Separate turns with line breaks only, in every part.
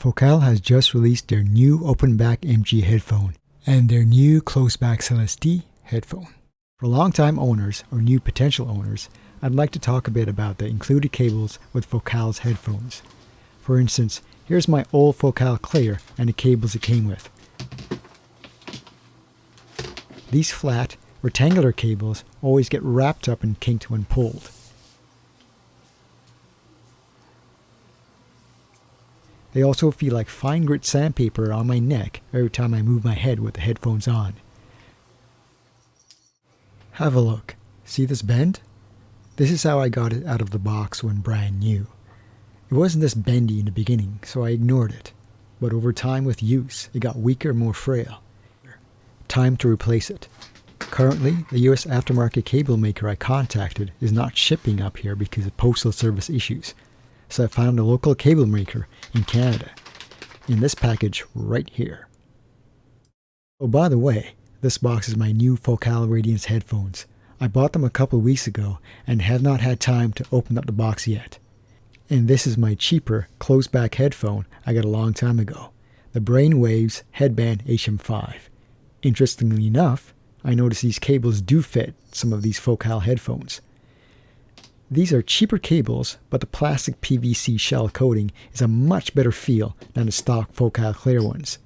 Focal has just released their new open-back MG headphone and their new closed-back Celestee headphone. For long-time owners or new potential owners, I'd like to talk a bit about the included cables with Focal's headphones. For instance, here's my old Focal Clear and the cables it came with. These flat, rectangular cables always get wrapped up and kinked when pulled. They also feel like fine grit sandpaper on my neck every time I move my head with the headphones on. Have a look. See this bend? This is how I got it out of the box when brand new. It wasn't this bendy in the beginning, so I ignored it. But over time with use, it got weaker and more frail. Time to replace it. Currently, the US aftermarket cable maker I contacted is not shipping up here because of postal service issues. So I found a local cable maker in Canada, in this package right here. Oh, by the way, this box is my new Focal Radiance headphones. I bought them a couple of weeks ago and have not had time to open up the box yet. And this is my cheaper closed-back headphone I got a long time ago, the Brainwaves Headband HM5. Interestingly enough, I noticed these cables do fit some of these Focal headphones. These are cheaper cables, but the plastic PVC shell coating is a much better feel than the stock Focal Clear ones.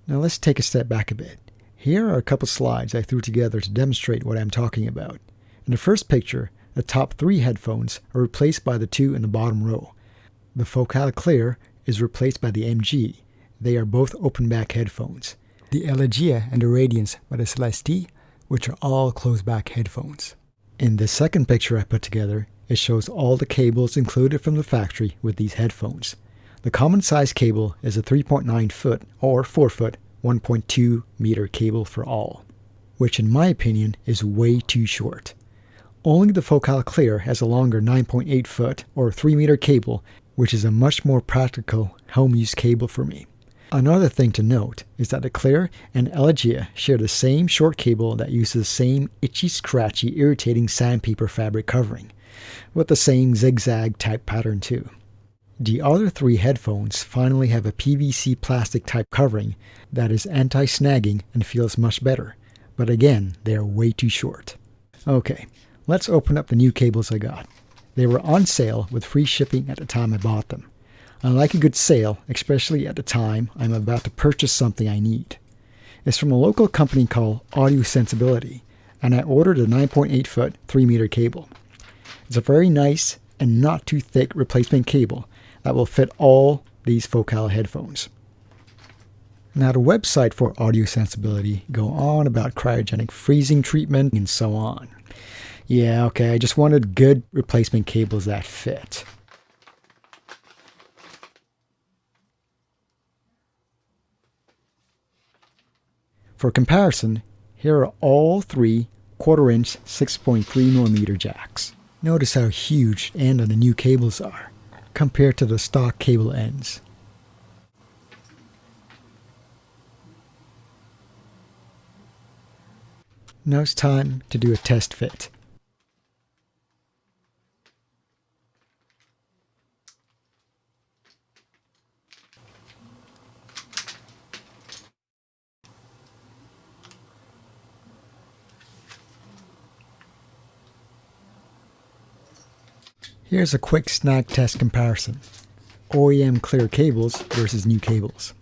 Now let's take a step back a bit. Here are a couple slides I threw together to demonstrate what I'm talking about. In the first picture, the top 3 headphones are replaced by the 2 in the bottom row. The Focal Clear is replaced by the MG. They are both open-back headphones. The Elegia and the Radiance by the Celestee, which are all closed-back headphones. In the second picture I put together, it shows all the cables included from the factory with these headphones. The common size cable is a 3.9 foot or 4 foot 1.2 meter cable for all, which in my opinion is way too short. Only the Focal Clear has a longer 9.8 foot or 3 meter cable, which is a much more practical home use cable for me. Another thing to note is that the Clear and Elegia share the same short cable that uses the same itchy, scratchy, irritating sandpaper fabric covering, with the same zigzag type pattern too. The other 3 headphones finally have a PVC plastic type covering that is anti-snagging and feels much better, but again, they are way too short. Okay, let's open up the new cables I got. They were on sale with free shipping at the time I bought them. I like a good sale, especially at the time I'm about to purchase something I need. It's from a local company called Audio Sensibility, and I ordered a 9.8 foot 3 meter cable. It's a very nice and not too thick replacement cable that will fit all these Focal headphones. Now the website for Audio Sensibility go on about cryogenic freezing treatment and so on. Yeah, okay, I just wanted good replacement cables that fit. For comparison, here are all 3 1/4-inch 6.3mm jacks. Notice how huge the end of the new cables are, compared to the stock cable ends. Now it's time to do a test fit. Here's a quick snag test comparison. OEM clear cables versus new cables.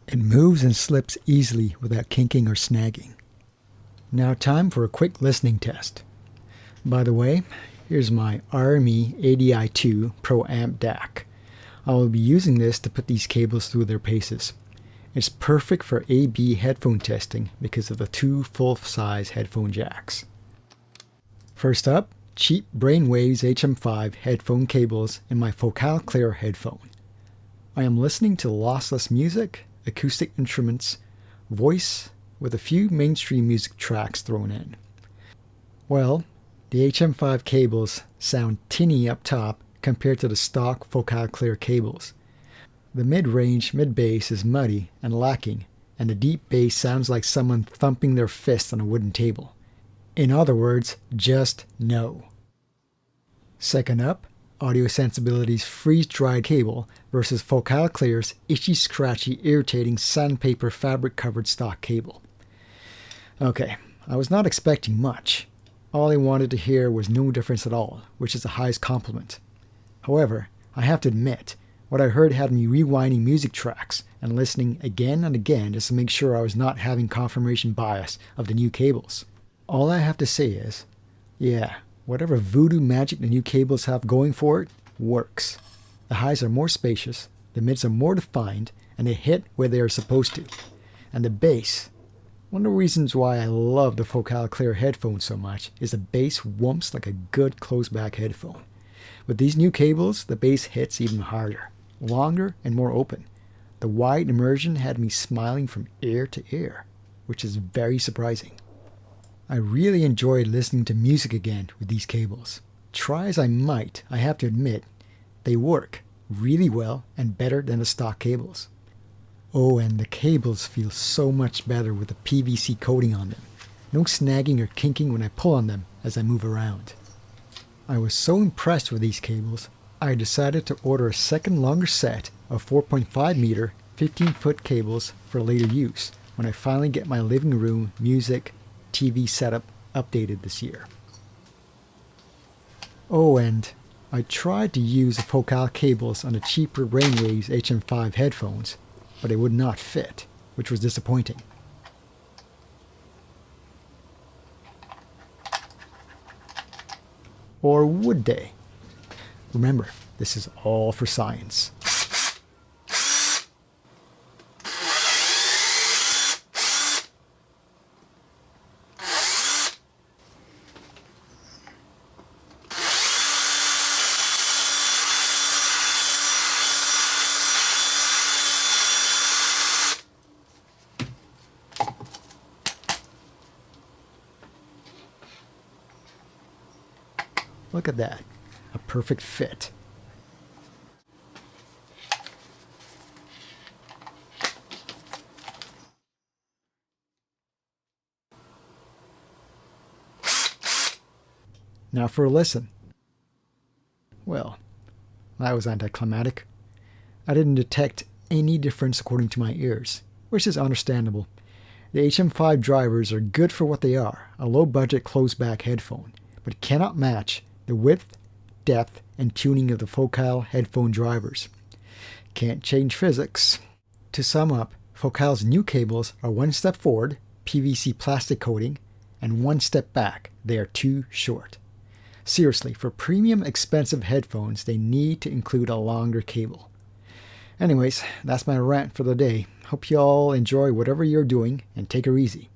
It moves and slips easily without kinking or snagging. Now time for a quick listening test. By the way, here's my RME ADI2 Pro Amp DAC. I will be using this to put these cables through their paces. It's perfect for AB headphone testing because of the 2 full-size headphone jacks. First up, cheap Brainwaves HM5 headphone cables in my Focal Clear headphone. I am listening to lossless music, acoustic instruments, voice, with a few mainstream music tracks thrown in. Well, the HM5 cables sound tinny up top compared to the stock Focal Clear cables. The mid-range mid-bass is muddy and lacking, and the deep bass sounds like someone thumping their fist on a wooden table. In other words, just no. Second up, Audio Sensibility's freeze-dried cable versus Focal Clear's itchy, scratchy, irritating sandpaper fabric-covered stock cable. Okay, I was not expecting much. All I wanted to hear was no difference at all, which is the highest compliment. However, I have to admit, what I heard had me rewinding music tracks and listening again and again just to make sure I was not having confirmation bias of the new cables. All I have to say is, yeah, whatever voodoo magic the new cables have going for it works. The highs are more spacious, the mids are more defined, and they hit where they are supposed to. And the bass. One of the reasons why I love the Focal Clear headphone so much is the bass whumps like a good closed-back headphone. With these new cables, the bass hits even harder, longer and more open. The wide immersion had me smiling from ear to ear, which is very surprising. I really enjoyed listening to music again with these cables. Try as I might, I have to admit, they work really well and better than the stock cables. Oh, and the cables feel so much better with the PVC coating on them. No snagging or kinking when I pull on them as I move around. I was so impressed with these cables, I decided to order a second longer set of 4.5 meter, 15-foot cables for later use when I finally get my living room, music, TV setup updated this year. Oh, and I tried to use the Focal cables on the cheaper Brainwaves HM5 headphones, but they would not fit, which was disappointing. Or would they? Remember, this is all for science. Look at that, a perfect fit. Now for a listen. Well, that was anticlimactic. I didn't detect any difference according to my ears, which is understandable. The HM5 drivers are good for what they are, a low-budget closed-back headphone, but cannot match the width, depth, and tuning of the Focal headphone drivers. Can't change physics. To sum up, Focal's new cables are one step forward, PVC plastic coating, and one step back, they are too short. Seriously, for premium expensive headphones, they need to include a longer cable. Anyways, that's my rant for the day. Hope you all enjoy whatever you're doing and take her easy.